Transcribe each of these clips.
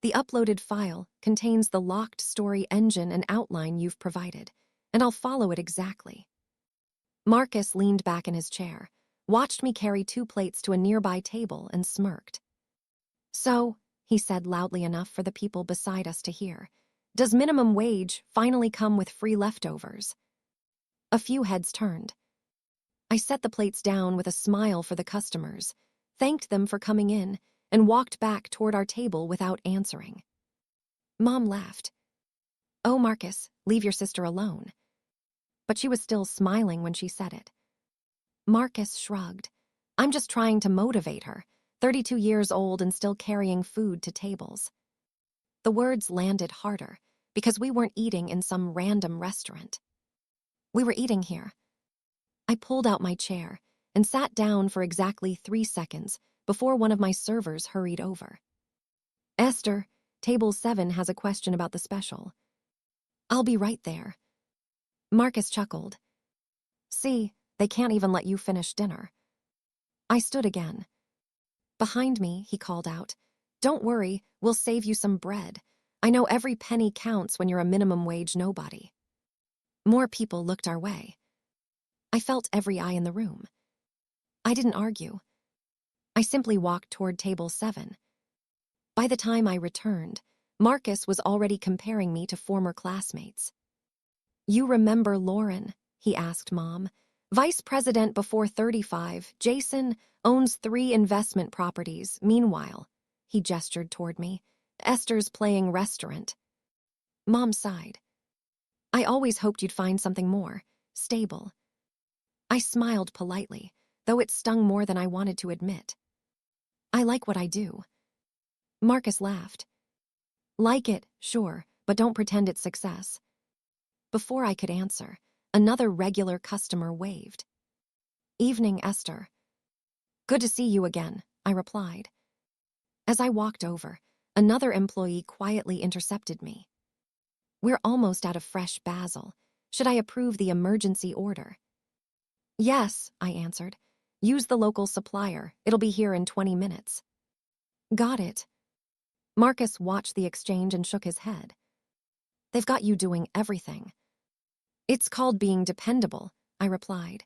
The uploaded file contains the locked story engine and outline you've provided, and I'll follow it exactly. Marcus leaned back in his chair, watched me carry 2 plates to a nearby table, and smirked. So, he said loudly enough for the people beside us to hear, does minimum wage finally come with free leftovers? A few heads turned. I set the plates down with a smile for the customers, thanked them for coming in, and walked back toward our table without answering. Mom laughed. "Oh, Marcus, leave your sister alone." But she was still smiling when she said it. Marcus shrugged. "I'm just trying to motivate her, 32 years old and still carrying food to tables." The words landed harder because we weren't eating in some random restaurant. We were eating here. I pulled out my chair and sat down for exactly 3 seconds before one of my servers hurried over. "Esther, table 7 has a question about the special." "I'll be right there." Marcus chuckled. "See, they can't even let you finish dinner." I stood again. Behind me, he called out, "Don't worry, we'll save you some bread. I know every penny counts when you're a minimum wage nobody." More people looked our way. I felt every eye in the room. I didn't argue. I simply walked toward table 7. By the time I returned, Marcus was already comparing me to former classmates. "You remember Lauren?" he asked Mom. "Vice president before 35, Jason owns 3 investment properties. Meanwhile," he gestured toward me, "Esther's playing restaurant." Mom sighed. "I always hoped you'd find something more stable." I smiled politely, though it stung more than I wanted to admit. "I like what I do." Marcus laughed. "Like it, sure, but don't pretend it's success." Before I could answer, another regular customer waved. "Evening, Esther." "Good to see you again," I replied. As I walked over, another employee quietly intercepted me. "We're almost out of fresh basil. Should I approve the emergency order?" "Yes," I answered. "Use the local supplier. It'll be here in 20 minutes." "Got it." Marcus watched the exchange and shook his head. "They've got you doing everything." "It's called being dependable," I replied.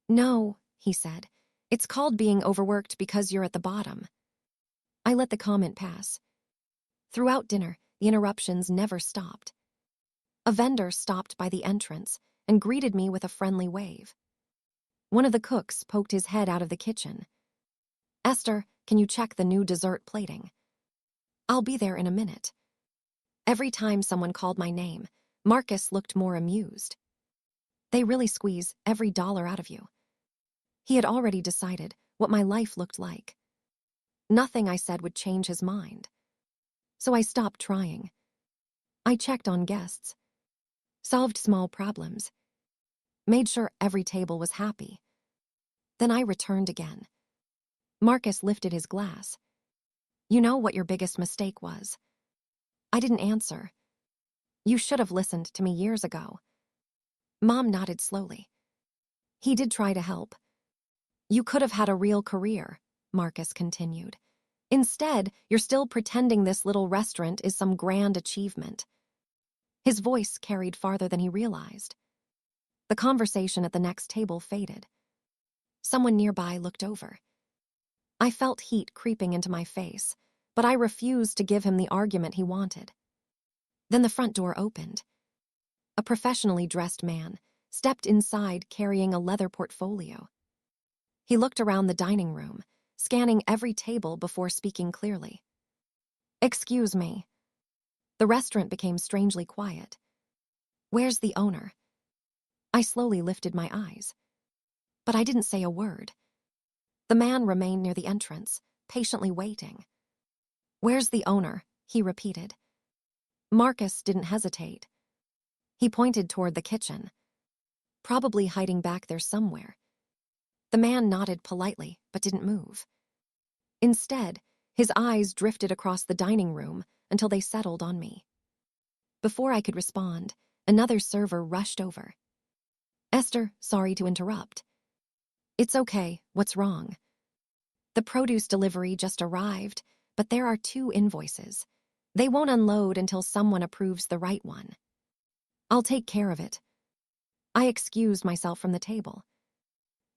"No," he said. "It's called being overworked because you're at the bottom." I let the comment pass. Throughout dinner, the interruptions never stopped. A vendor stopped by the entrance and greeted me with a friendly wave. One of the cooks poked his head out of the kitchen. "Esther, can you check the new dessert plating?" "I'll be there in a minute." Every time someone called my name, Marcus looked more amused. They really squeeze every dollar out of you. He had already decided what my life looked like. Nothing I said would change his mind. So I stopped trying. I checked on guests, solved small problems, made sure every table was happy. Then I returned again. Marcus lifted his glass. "You know what your biggest mistake was?" I didn't answer. "You should have listened to me years ago." Mom nodded slowly. "He did try to help." "You could have had a real career," Marcus continued. "Instead, you're still pretending this little restaurant is some grand achievement." His voice carried farther than he realized. The conversation at the next table faded. Someone nearby looked over. I felt heat creeping into my face, but I refused to give him the argument he wanted. Then the front door opened. A professionally dressed man stepped inside carrying a leather portfolio. He looked around the dining room, scanning every table before speaking clearly. "Excuse me." The restaurant became strangely quiet. "Where's the owner?" I slowly lifted my eyes. But I didn't say a word. The man remained near the entrance, patiently waiting. "Where's the owner?" he repeated. Marcus didn't hesitate. He pointed toward the kitchen. "Probably hiding back there somewhere." The man nodded politely, but didn't move. Instead, his eyes drifted across the dining room until they settled on me. Before I could respond, another server rushed over. "Esther, sorry to interrupt." "It's okay, what's wrong?" "The produce delivery just arrived, but there are 2 invoices. They won't unload until someone approves the right one. I'll take care of it. I excused myself from the table.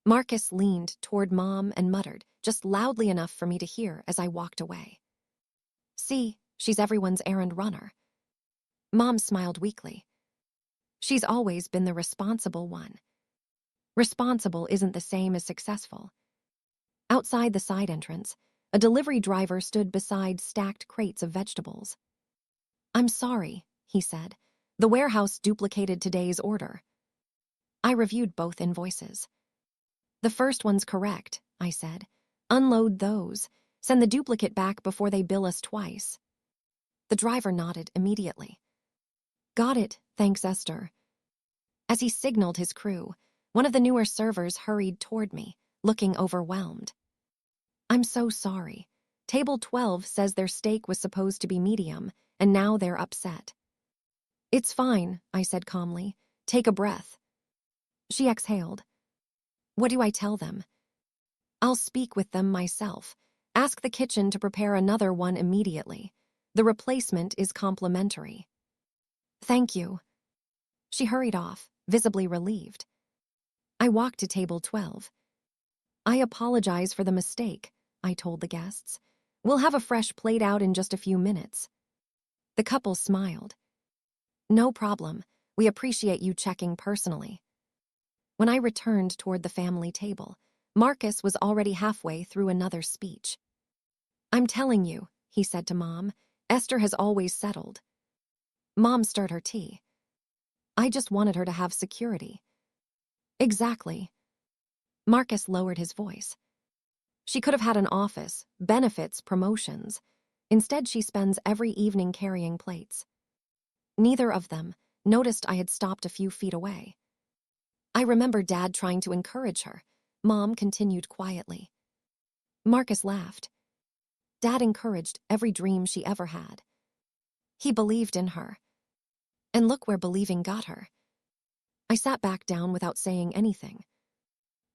Marcus leaned toward Mom and muttered, just loudly enough for me to hear as I walked away. See, she's everyone's errand runner. Mom smiled weakly. She's always been the responsible one. Responsible isn't the same as successful. Outside the side entrance, a delivery driver stood beside stacked crates of vegetables. I'm sorry, he said. The warehouse duplicated today's order. I reviewed both invoices. The first one's correct, I said. Unload those. Send the duplicate back before they bill us twice. The driver nodded immediately. Got it, thanks, Esther. As he signaled his crew, one of the newer servers hurried toward me, looking overwhelmed. I'm so sorry. Table 12 says their steak was supposed to be medium, and now they're upset. It's fine, I said calmly. Take a breath. She exhaled. What do I tell them? I'll speak with them myself. Ask the kitchen to prepare another one immediately. The replacement is complimentary. Thank you. She hurried off, visibly relieved. I walked to table 12. I apologize for the mistake, I told the guests. We'll have a fresh plate out in just a few minutes. The couple smiled. No problem. We appreciate you checking personally. When I returned toward the family table, Marcus was already halfway through another speech. I'm telling you, he said to Mom, Esther has always settled. Mom stirred her tea. I just wanted her to have security. Exactly. Marcus lowered his voice. She could have had an office, benefits, promotions. Instead, she spends every evening carrying plates. Neither of them noticed I had stopped a few feet away. I remember Dad trying to encourage her. Mom continued quietly. Marcus laughed. Dad encouraged every dream she ever had. He believed in her. And look where believing got her. I sat back down without saying anything.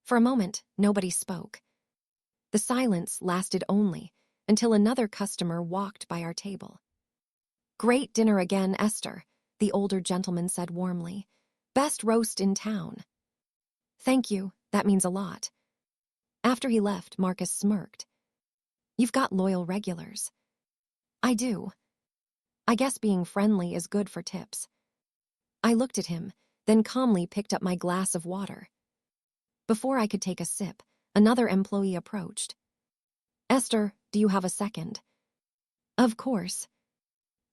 For a moment, nobody spoke. The silence lasted only until another customer walked by our table. Great dinner again, Esther, the older gentleman said warmly. Best roast in town. Thank you, that means a lot. After he left, Marcus smirked. You've got loyal regulars. I do. I guess being friendly is good for tips. I looked at him, then calmly picked up my glass of water. Before I could take a sip, another employee approached. Esther, do you have a second? Of course.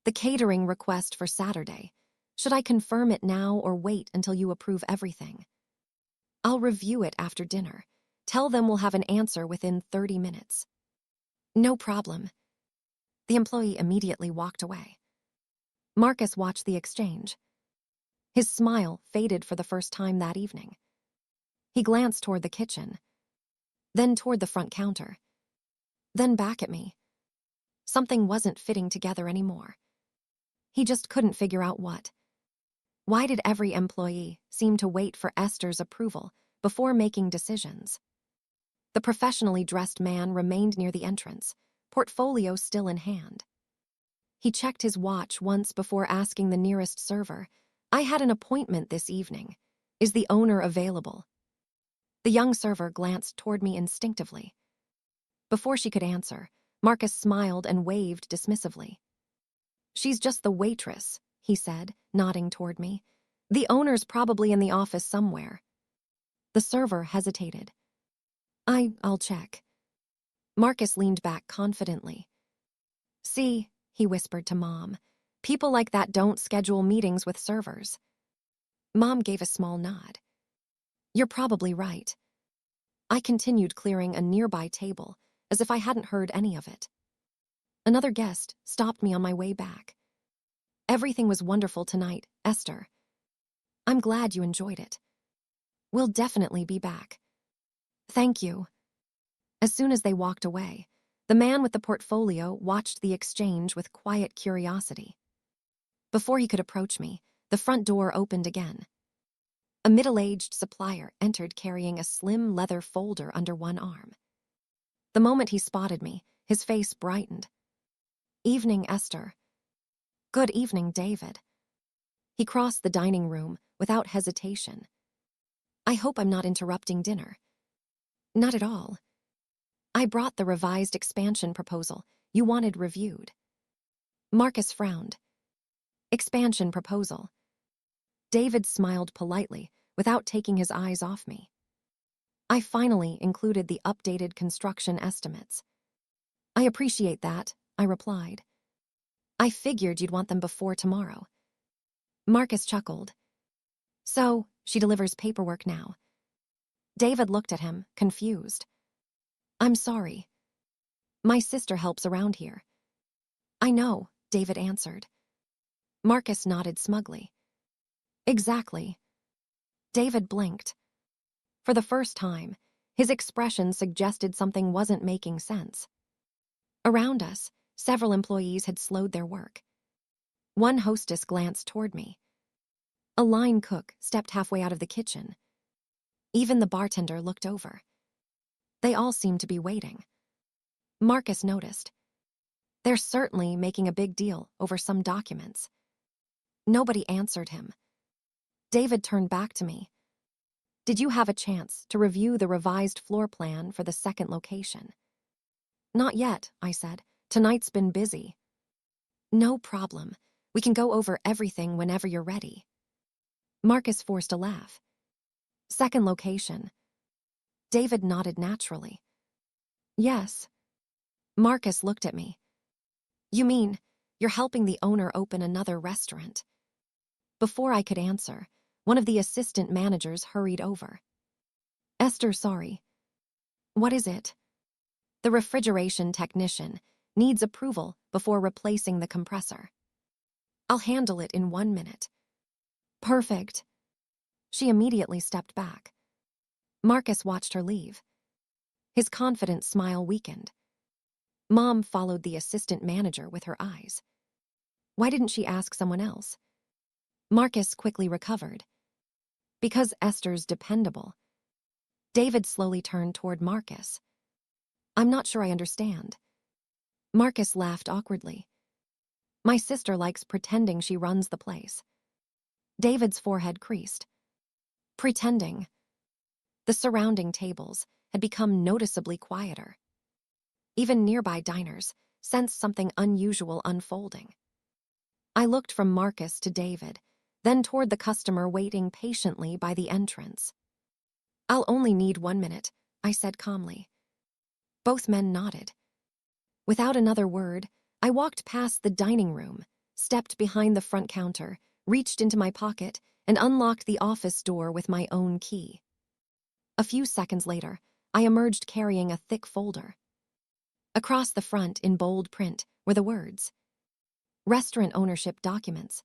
The catering request for Saturday. Should I confirm it now or wait until you approve everything? I'll review it after dinner. Tell them we'll have an answer within 30 minutes. No problem. The employee immediately walked away. Marcus watched the exchange. His smile faded for the first time that evening. He glanced toward the kitchen, then toward the front counter, then back at me. Something wasn't fitting together anymore. He just couldn't figure out what. Why did every employee seem to wait for Esther's approval before making decisions? The professionally dressed man remained near the entrance, portfolio still in hand. He checked his watch once before asking the nearest server, I had an appointment this evening. Is the owner available? The young server glanced toward me instinctively. Before she could answer, Marcus smiled and waved dismissively. She's just the waitress, he said, nodding toward me. The owner's probably in the office somewhere. The server hesitated. I'll check. Marcus leaned back confidently. See, he whispered to Mom, people like that don't schedule meetings with servers. Mom gave a small nod. You're probably right. I continued clearing a nearby table, as if I hadn't heard any of it. Another guest stopped me on my way back. Everything was wonderful tonight, Esther. I'm glad you enjoyed it. We'll definitely be back. Thank you. As soon as they walked away, the man with the portfolio watched the exchange with quiet curiosity. Before he could approach me, the front door opened again. A middle-aged supplier entered carrying a slim leather folder under one arm. The moment he spotted me, his face brightened. Evening, Esther. Good evening, David. He crossed the dining room without hesitation. I hope I'm not interrupting dinner. Not at all. I brought the revised expansion proposal you wanted reviewed. Marcus frowned. Expansion proposal. David smiled politely without taking his eyes off me. I finally included the updated construction estimates. I appreciate that, I replied. I figured you'd want them before tomorrow. Marcus chuckled. So, she delivers paperwork now. David looked at him, confused. I'm sorry. My sister helps around here. I know, David answered. Marcus nodded smugly. Exactly. David blinked. For the first time, his expression suggested something wasn't making sense. Around us, several employees had slowed their work. One hostess glanced toward me. A line cook stepped halfway out of the kitchen. Even the bartender looked over. They all seemed to be waiting. Marcus noticed. They're certainly making a big deal over some documents. Nobody answered him. David turned back to me. Did you have a chance to review the revised floor plan for the second location? Not yet, I said. Tonight's been busy. No problem. We can go over everything whenever you're ready. Marcus forced a laugh. Second location. David nodded naturally. Yes. Marcus looked at me. You mean, you're helping the owner open another restaurant? Before I could answer, one of the assistant managers hurried over. Esther, sorry. What is it? The refrigeration technician needs approval before replacing the compressor. I'll handle it in 1 minute. Perfect. She immediately stepped back. Marcus watched her leave. His confident smile weakened. Mom followed the assistant manager with her eyes. Why didn't she ask someone else? Marcus quickly recovered. Because Esther's dependable. David slowly turned toward Marcus. I'm not sure I understand. Marcus laughed awkwardly. My sister likes pretending she runs the place. David's forehead creased. Pretending. The surrounding tables had become noticeably quieter. Even nearby diners sensed something unusual unfolding. I looked from Marcus to David, then toward the customer waiting patiently by the entrance. I'll only need 1 minute, I said calmly. Both men nodded. Without another word, I walked past the dining room, stepped behind the front counter, reached into my pocket, and unlocked the office door with my own key. A few seconds later, I emerged carrying a thick folder. Across the front, in bold print, were the words, Restaurant ownership documents.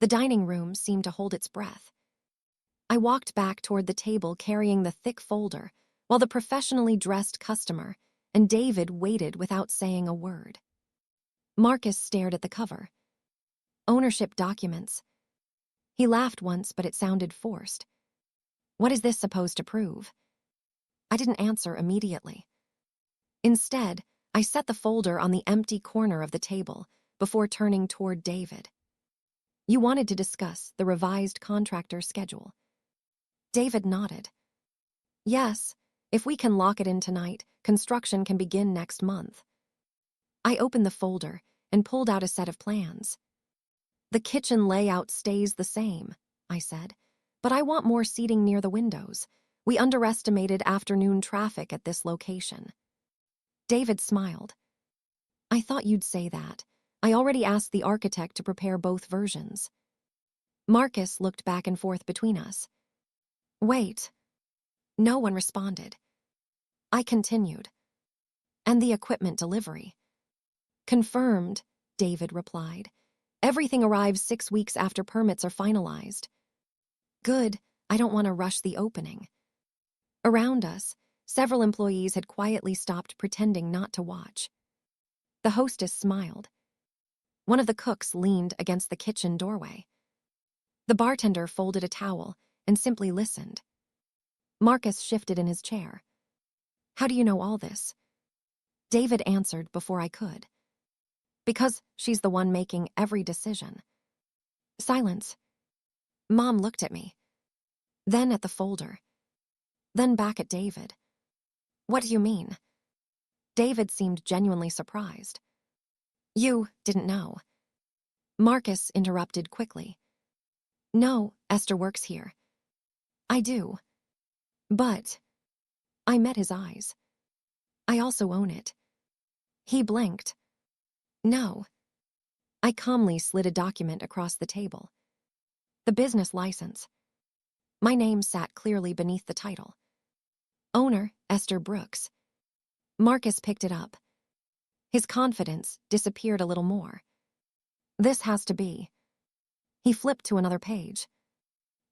The dining room seemed to hold its breath. I walked back toward the table carrying the thick folder, while the professionally dressed customer and David waited without saying a word. Marcus stared at the cover. Ownership documents. He laughed once, but it sounded forced. What is this supposed to prove? I didn't answer immediately. Instead, I set the folder on the empty corner of the table before turning toward David. You wanted to discuss the revised contractor schedule. David nodded. Yes, if we can lock it in tonight, construction can begin next month. I opened the folder and pulled out a set of plans. The kitchen layout stays the same, I said, but I want more seating near the windows. We underestimated afternoon traffic at this location. David smiled. I thought you'd say that. I already asked the architect to prepare both versions. Marcus looked back and forth between us. Wait. No one responded. I continued. And the equipment delivery. Confirmed, David replied. Everything arrives 6 weeks after permits are finalized. Good, I don't want to rush the opening. Around us, several employees had quietly stopped pretending not to watch. The hostess smiled. One of the cooks leaned against the kitchen doorway. The bartender folded a towel and simply listened. Marcus shifted in his chair. How do you know all this? David answered before I could. Because she's the one making every decision. Silence. Mom looked at me, then at the folder, then back at David. What do you mean? David seemed genuinely surprised. You didn't know. Marcus interrupted quickly. No, Esther works here. I do. But I met his eyes. I also own it. He blinked. No. I calmly slid a document across the table. The business license. My name sat clearly beneath the title. Owner, Esther Brooks. Marcus picked it up. His confidence disappeared a little more. This has to be. He flipped to another page.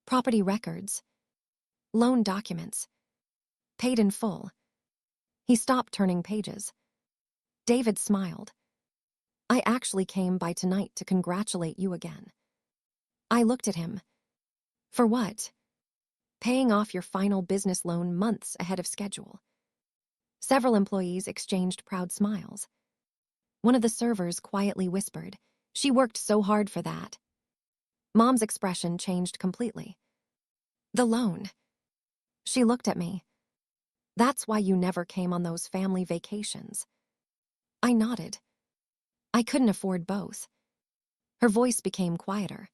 Property records. Loan documents. Paid in full. He stopped turning pages. David smiled. I actually came by tonight to congratulate you again. I looked at him. For what? Paying off your final business loan months ahead of schedule. Several employees exchanged proud smiles. One of the servers quietly whispered, "She worked so hard for that." Mom's expression changed completely. The loan. She looked at me. That's why you never came on those family vacations. I nodded. I couldn't afford both. Her voice became quieter.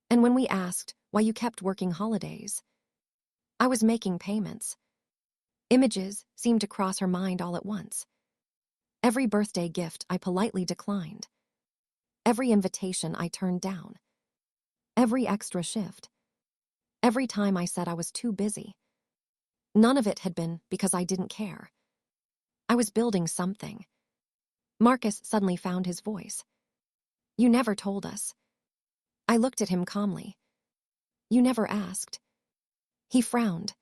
And when we asked why you kept working holidays, I was making payments. Images seemed to cross her mind all at once. Every birthday gift I politely declined. Every invitation I turned down. Every extra shift. Every time I said I was too busy. None of it had been because I didn't care. I was building something. Marcus suddenly found his voice. You never told us. I looked at him calmly. You never asked. He frowned.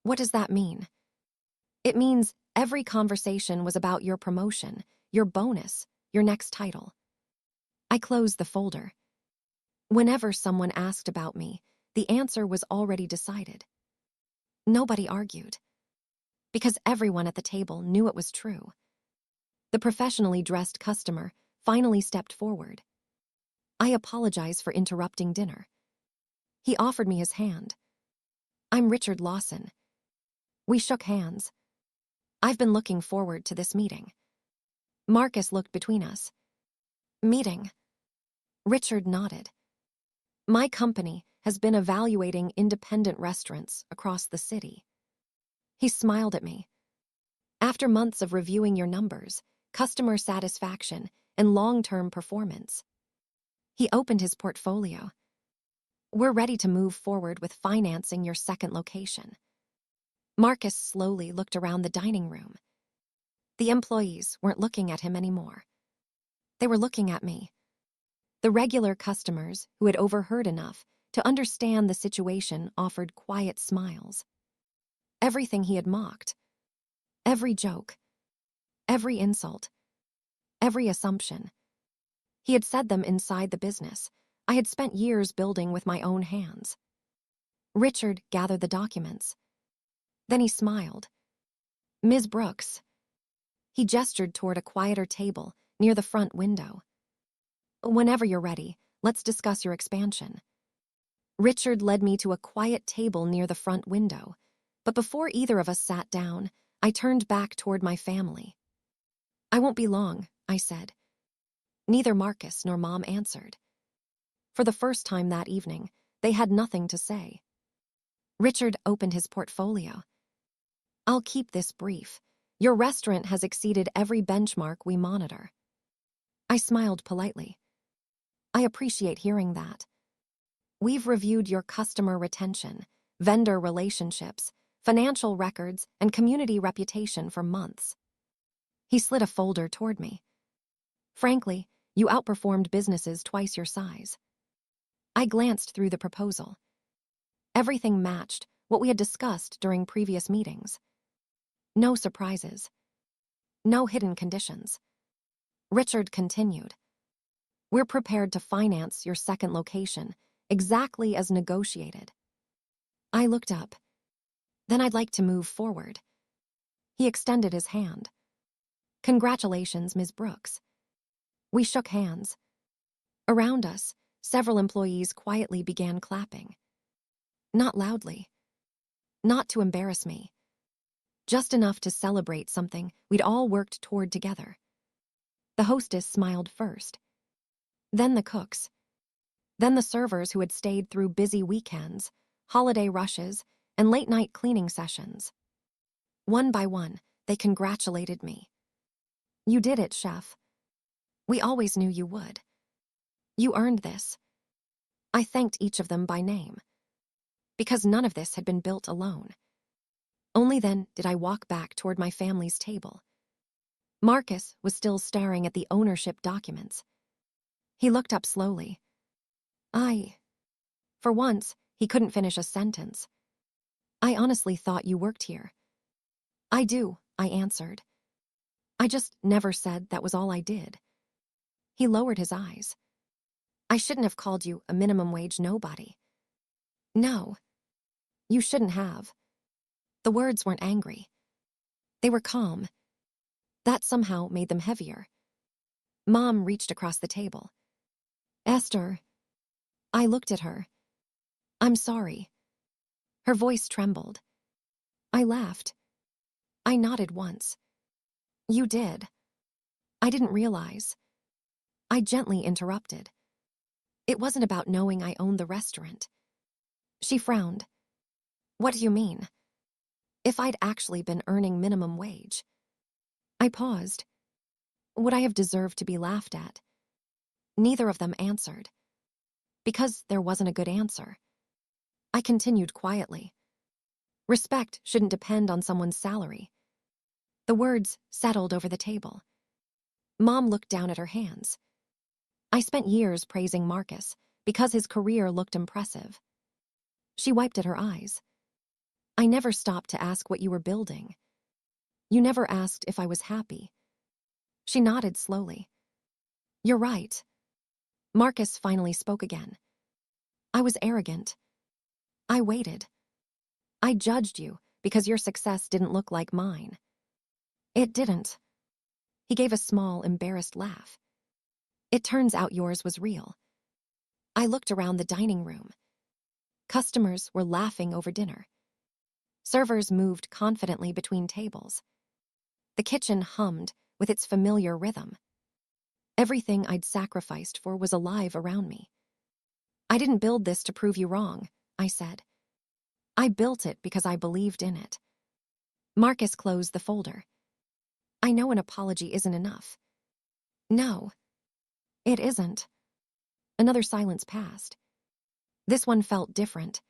What does that mean? It means every conversation was about your promotion, your bonus, your next title. I closed the folder. Whenever someone asked about me, the answer was already decided. Nobody argued. Because everyone at the table knew it was true. The professionally dressed customer finally stepped forward. I apologize for interrupting dinner. He offered me his hand. I'm Richard Lawson. We shook hands. I've been looking forward to this meeting. Marcus looked between us. Meeting? Richard nodded. My company has been evaluating independent restaurants across the city. He smiled at me. After months of reviewing your numbers, customer satisfaction, and long-term performance, he opened his portfolio. We're ready to move forward with financing your second location. Marcus slowly looked around the dining room. The employees weren't looking at him anymore. They were looking at me. The regular customers who had overheard enough to understand the situation offered quiet smiles. Everything he had mocked, every joke, every insult, every assumption. He had said them inside the business I had spent years building with my own hands. Richard gathered the documents. Then he smiled. Ms. Brooks. He gestured toward a quieter table near the front window. Whenever you're ready, let's discuss your expansion. Richard led me to a quiet table near the front window, but before either of us sat down, I turned back toward my family. I won't be long, I said. Neither Marcus nor Mom answered. For the first time that evening, they had nothing to say. Richard opened his portfolio. I'll keep this brief. Your restaurant has exceeded every benchmark we monitor. I smiled politely. I appreciate hearing that. We've reviewed your customer retention, vendor relationships, financial records, and community reputation for months. He slid a folder toward me. Frankly, you outperformed businesses twice your size. I glanced through the proposal. Everything matched what we had discussed during previous meetings. No surprises. No hidden conditions. Richard continued. We're prepared to finance your second location, exactly as negotiated. I looked up. Then I'd like to move forward. He extended his hand. Congratulations, Ms. Brooks. We shook hands. Around us, several employees quietly began clapping. Not loudly. Not to embarrass me. Just enough to celebrate something we'd all worked toward together. The hostess smiled first. Then the cooks. Then the servers who had stayed through busy weekends, holiday rushes, and late-night cleaning sessions. One by one, they congratulated me. You did it, chef. We always knew you would. You earned this. I thanked each of them by name. Because none of this had been built alone. Only then did I walk back toward my family's table. Marcus was still staring at the ownership documents. He looked up slowly. For once, he couldn't finish a sentence. I honestly thought you worked here. I do, I answered. I just never said that was all I did. He lowered his eyes. I shouldn't have called you a minimum wage nobody. No, you shouldn't have. The words weren't angry. They were calm. That somehow made them heavier. Mom reached across the table. Esther. I looked at her. I'm sorry. Her voice trembled. I laughed. I nodded once. You did. I didn't realize. I gently interrupted. It wasn't about knowing I owned the restaurant. She frowned. What do you mean? If I'd actually been earning minimum wage. I paused. Would I have deserved to be laughed at? Neither of them answered. Because there wasn't a good answer. I continued quietly. Respect shouldn't depend on someone's salary. The words settled over the table. Mom looked down at her hands. I spent years praising Marcus because his career looked impressive. She wiped at her eyes. I never stopped to ask what you were building. You never asked if I was happy. She nodded slowly. You're right. Marcus finally spoke again. I was arrogant. I waited. I judged you because your success didn't look like mine. It didn't. He gave a small, embarrassed laugh. It turns out yours was real. I looked around the dining room. Customers were laughing over dinner. Servers moved confidently between tables. The kitchen hummed with its familiar rhythm. Everything I'd sacrificed for was alive around me. I didn't build this to prove you wrong, I said. I built it because I believed in it. Marcus closed the folder. I know an apology isn't enough. No, it isn't. Another silence passed. This one felt different.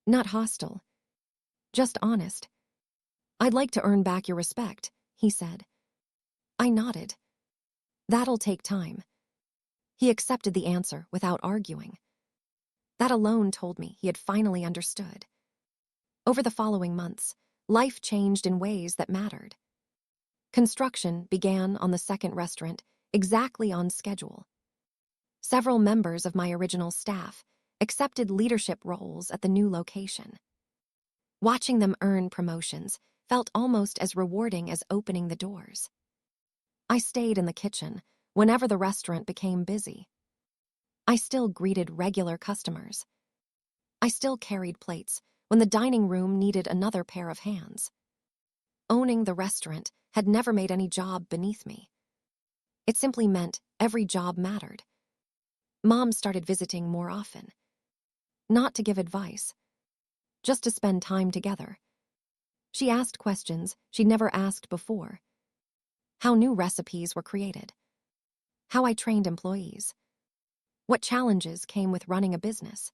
Not hostile. Just honest. I'd like to earn back your respect, he said. I nodded. That'll take time. He accepted the answer without arguing. That alone told me he had finally understood. Over the following months, life changed in ways that mattered. Construction began on the second restaurant exactly on schedule. Several members of my original staff accepted leadership roles at the new location. Watching them earn promotions felt almost as rewarding as opening the doors. I stayed in the kitchen whenever the restaurant became busy. I still greeted regular customers. I still carried plates when the dining room needed another pair of hands. Owning the restaurant had never made any job beneath me. It simply meant every job mattered. Mom started visiting more often. Not to give advice, just to spend time together. She asked questions she'd never asked before. How new recipes were created. How I trained employees. What challenges came with running a business.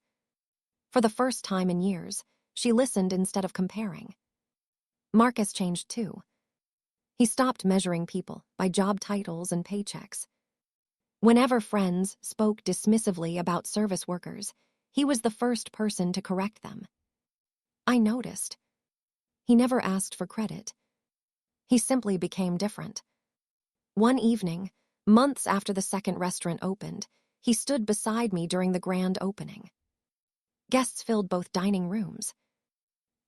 For the first time in years, she listened instead of comparing. Marcus changed too. He stopped measuring people by job titles and paychecks. Whenever friends spoke dismissively about service workers, he was the first person to correct them. I noticed. He never asked for credit. He simply became different. One evening, months after the second restaurant opened, he stood beside me during the grand opening. Guests filled both dining rooms.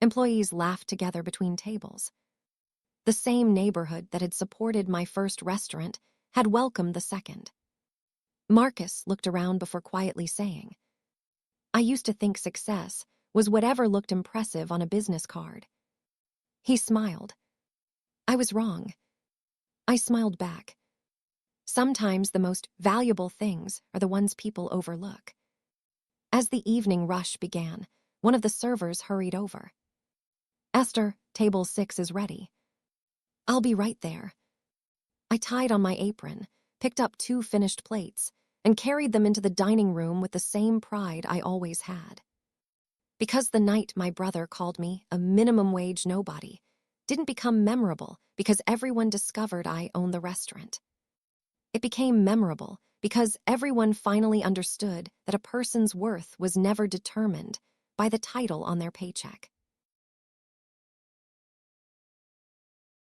Employees laughed together between tables. The same neighborhood that had supported my first restaurant had welcomed the second. Marcus looked around before quietly saying, I used to think success was whatever looked impressive on a business card. He smiled. I was wrong. I smiled back. Sometimes the most valuable things are the ones people overlook. As the evening rush began, one of the servers hurried over. Esther, table 6 is ready. I'll be right there. I tied on my apron, picked up 2 finished plates, and carried them into the dining room with the same pride I always had. Because the night my brother called me a minimum wage nobody didn't become memorable because everyone discovered I owned the restaurant. It became memorable because everyone finally understood that a person's worth was never determined by the title on their paycheck.